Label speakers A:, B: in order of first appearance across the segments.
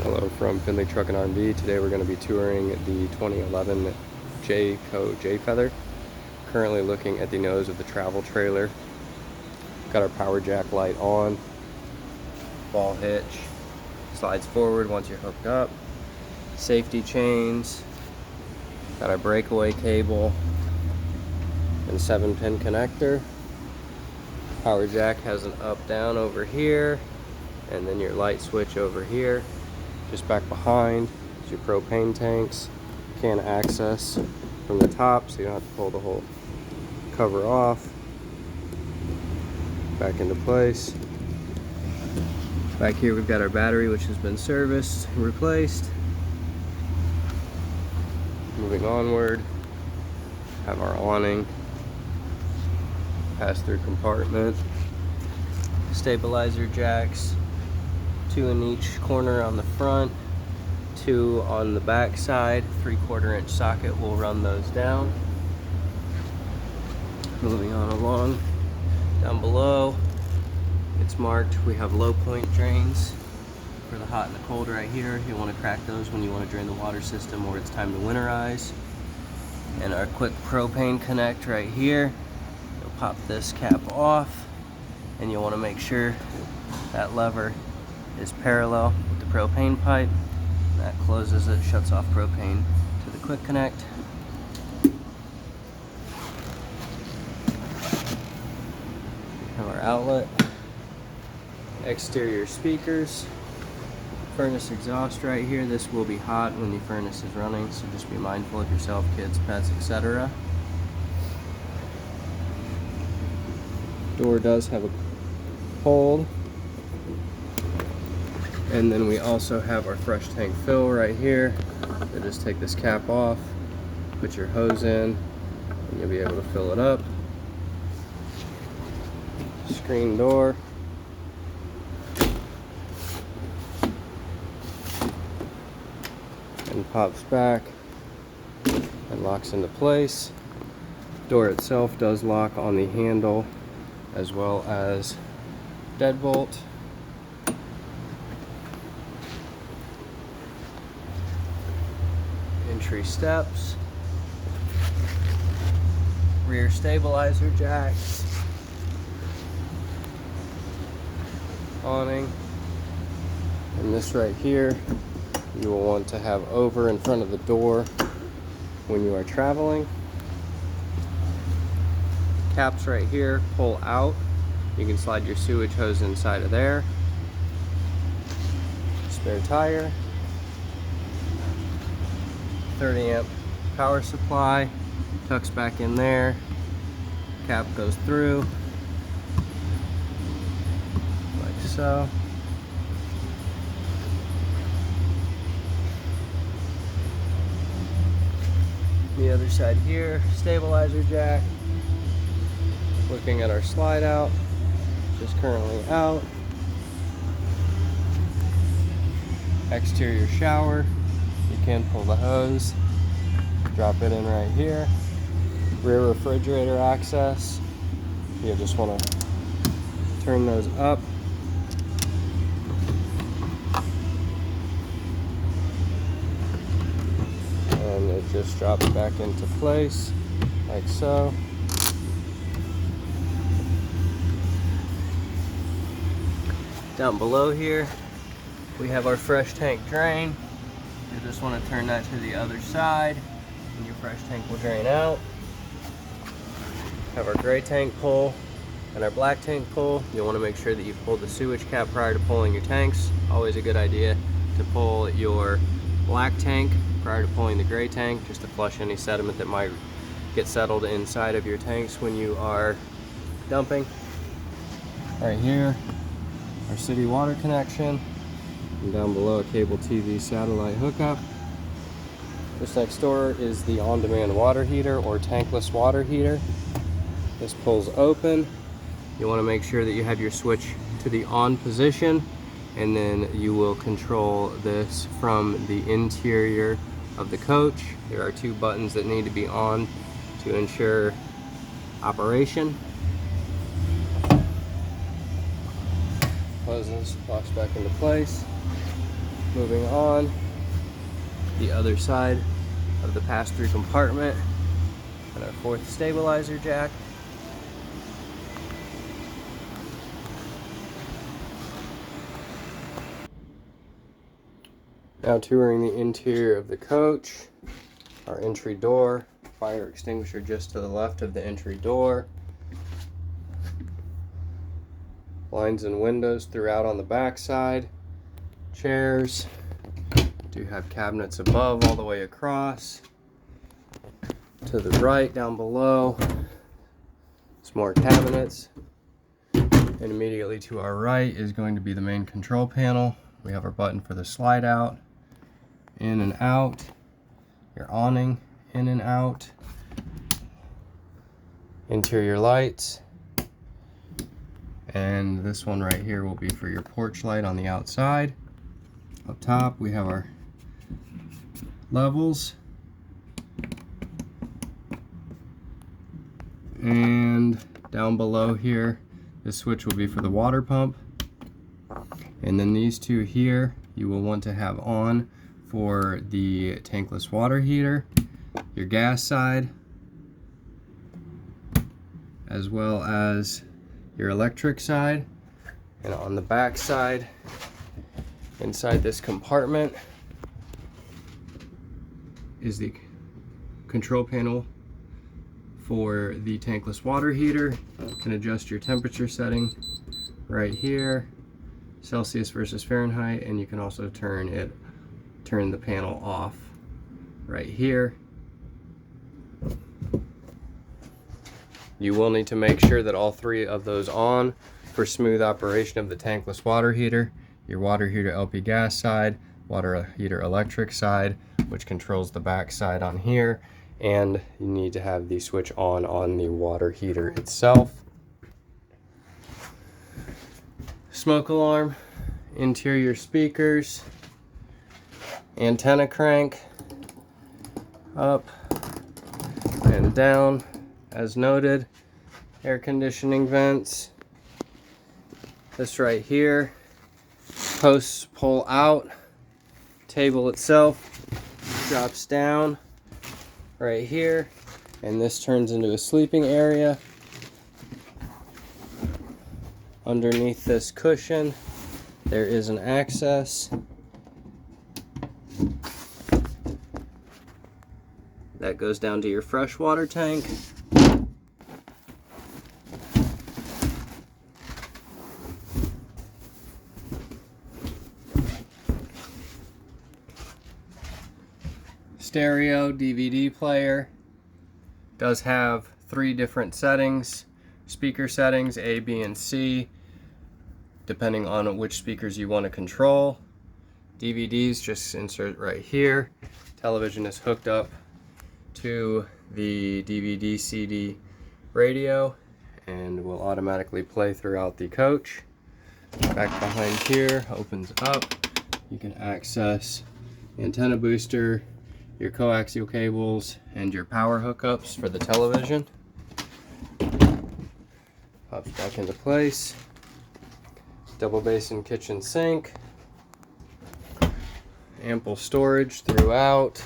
A: Hello from Findlay Truck and R&B. Today we're going to be touring the 2011 Jayco Jay Feather. Currently looking at the nose of the travel trailer. Got our power jack light on. Ball hitch slides forward once you're hooked up. Safety chains. Got our breakaway cable and 7-pin connector. Power jack has an up down over here, and then your light switch over here. Just back behind is your propane tanks. Can access from the top, so you don't have to pull the whole cover off. Back into place. Back here we've got our battery, which has been serviced and replaced. Moving onward, have our awning, pass-through compartment, stabilizer jacks, 2 in each corner on the front, 2 on the back side, 3/4 inch socket will run those down. Moving on along, down below, it's marked, we have low point drains for the hot and the cold right here. You'll want to crack those when you want to drain the water system or it's time to winterize. And our quick propane connect right here. You'll pop this cap off, and you'll want to make sure that lever is parallel with the propane pipe. That closes it, shuts off propane to the quick connect. Have our outlet, exterior speakers, furnace exhaust right here. This will be hot when the furnace is running, so just be mindful of yourself, kids, pets, etc. Door does have a hold. And then we also have our fresh tank fill right here. So just take this cap off, put your hose in, and you'll be able to fill it up. Screen door. And pops back and locks into place. Door itself does lock on the handle as well as deadbolt. Entry steps, rear stabilizer jacks, awning, and this right here you will want to have over in front of the door when you are traveling. Caps right here pull out. You can slide your sewage hose inside of there. Spare tire. 30 amp power supply, tucks back in there, cap goes through, like so. The other side here, stabilizer jack. Looking at our slide out, just currently out. Exterior shower. You can pull the hose, drop it in right here. Rear refrigerator access. You just want to turn those up. And it just drops back into place, like so. Down below here, we have our fresh tank drain. You just want to turn that to the other side and your fresh tank will drain out. Have our gray tank pull and our black tank pull. You'll want to make sure that you pull the sewage cap prior to pulling your tanks. Always a good idea to pull your black tank prior to pulling the gray tank, just to flush any sediment that might get settled inside of your tanks when you are dumping. Right here, our city water connection. And down below, a cable TV satellite hookup. This next door is the on-demand water heater or tankless water heater. This pulls open. You want to make sure that you have your switch to the on position, and then you will control this from the interior of the coach. There are 2 buttons that need to be on to ensure operation. Closes, locks back into place. Moving on, the other side of the pass-through compartment and our fourth stabilizer jack. Now touring the interior of the coach, our entry door, fire extinguisher just to the left of the entry door. Blinds and windows throughout on the back side. Chairs. Do have cabinets above all the way across. To the right, down below, some more cabinets. And immediately to our right is going to be the main control panel. We have our button for the slide out, in and out, your awning, in and out, interior lights, and this one right here will be for your porch light on the outside. Up top we have our levels, and down below here this switch will be for the water pump, and then these two here you will want to have on for the tankless water heater, your gas side, as well as your electric side. And on the back side, inside this compartment, is the control panel for the tankless water heater. You can adjust your temperature setting right here, Celsius versus Fahrenheit, and you can also turn the panel off right here. You will need to make sure that all three of those on for smooth operation of the tankless water heater. Your water heater LP gas side, water heater electric side, which controls the back side on here, and you need to have the switch on the water heater itself. Smoke alarm, interior speakers, antenna crank, up and down as noted, air conditioning vents. This right here, posts pull out, table itself drops down right here, and this turns into a sleeping area. Underneath this cushion there is an access that goes down to your freshwater tank. Stereo DVD player. Does have 3 different settings, speaker settings A, B, and C, depending on which speakers you want to control. DVDs just insert right here. Television is hooked up to the DVD CD radio and will automatically play throughout the coach. Back behind here opens up. You can access antenna booster, your coaxial cables, and your power hookups for the television. Pops back into place. Double basin kitchen sink. Ample storage throughout.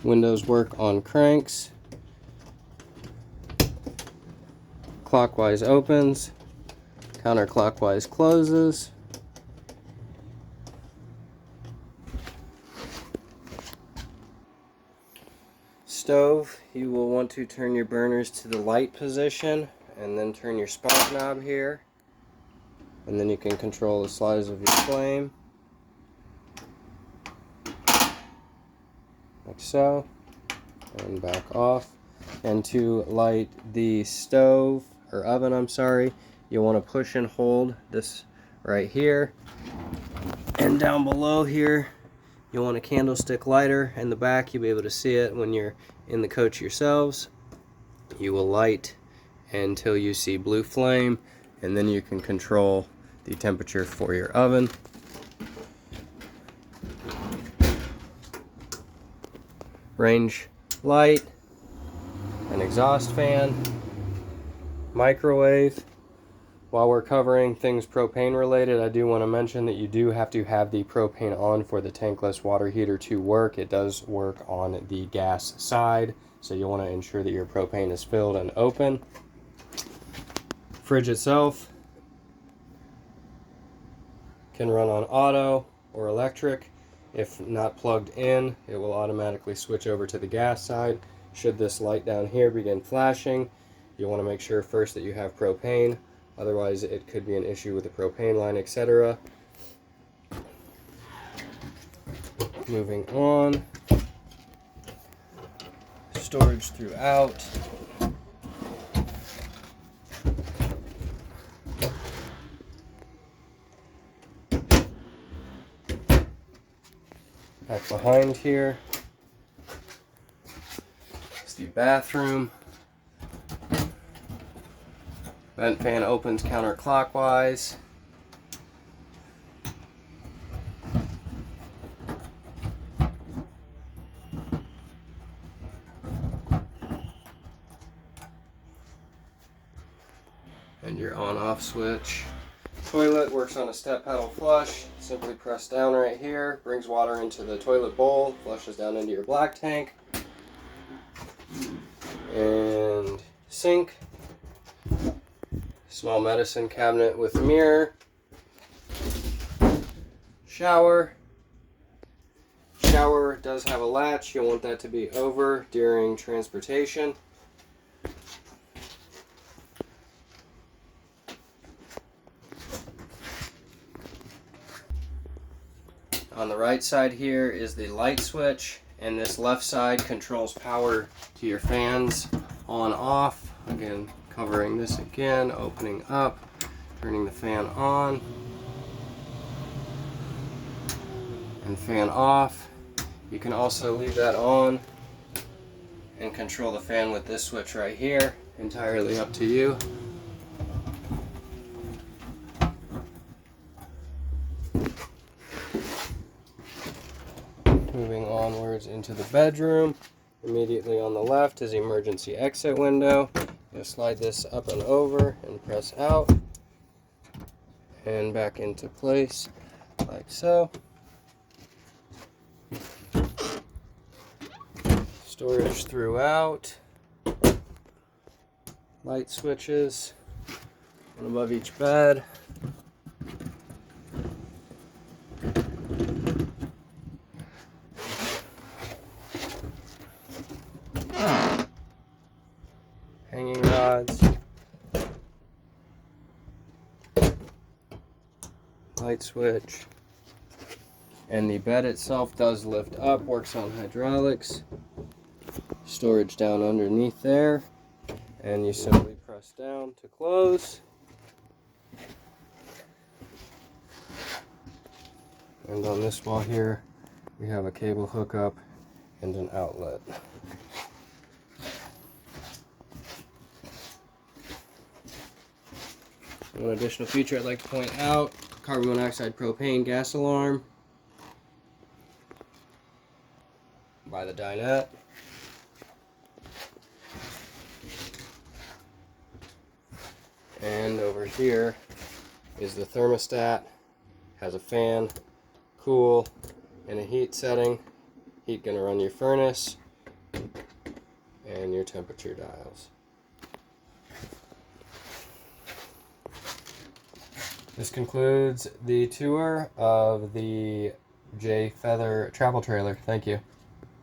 A: Windows work on cranks. Clockwise opens. Counterclockwise closes. Stove, you will want to turn your burners to the light position and then turn your spark knob here, and then you can control the size of your flame like so, and back off. And to light the stove or oven, I'm sorry, you want to push and hold this right here, and down below here you'll want a candlestick lighter. In the back you'll be able to see it when you're in the coach yourselves. You will light until you see blue flame, and then you can control the temperature for your oven. Range light, an exhaust fan, microwave. While we're covering things propane related, I do want to mention that you do have to have the propane on for the tankless water heater to work. It does work on the gas side, so you want to ensure that your propane is filled and open. Fridge itself can run on auto or electric. If not plugged in, it will automatically switch over to the gas side. Should this light down here begin flashing, you want to make sure first that you have propane. Otherwise, it could be an issue with the propane line, etc. Moving on. Storage throughout. Back behind here is the bathroom. Vent fan opens counterclockwise. And your on-off switch. Toilet works on a step pedal flush. Simply press down right here, brings water into the toilet bowl, flushes down into your black tank. And sink. Small medicine cabinet with mirror. Shower. Shower does have a latch. You'll want that to be over during transportation. On the right side here is the light switch, and this left side controls power to your fans on off. Again, covering this again, opening up, turning the fan on, and fan off. You can also leave that on and control the fan with this switch right here, entirely up to you. Moving onwards into the bedroom, immediately on the left is the emergency exit window. You'll slide this up and over and press out and back into place like so. Storage throughout. Light switches, one above each bed. Hanging rods, light switch, and the bed itself does lift up, works on hydraulics. Storage down underneath there, and you simply press down to close. And on this wall here, we have a cable hookup and an outlet. One additional feature I'd like to point out, carbon monoxide propane gas alarm by the dinette. And over here is the thermostat, has a fan, cool, and a heat setting. Heat gonna run your furnace and your temperature dials. This concludes the tour of the Jay Feather travel trailer. Thank you.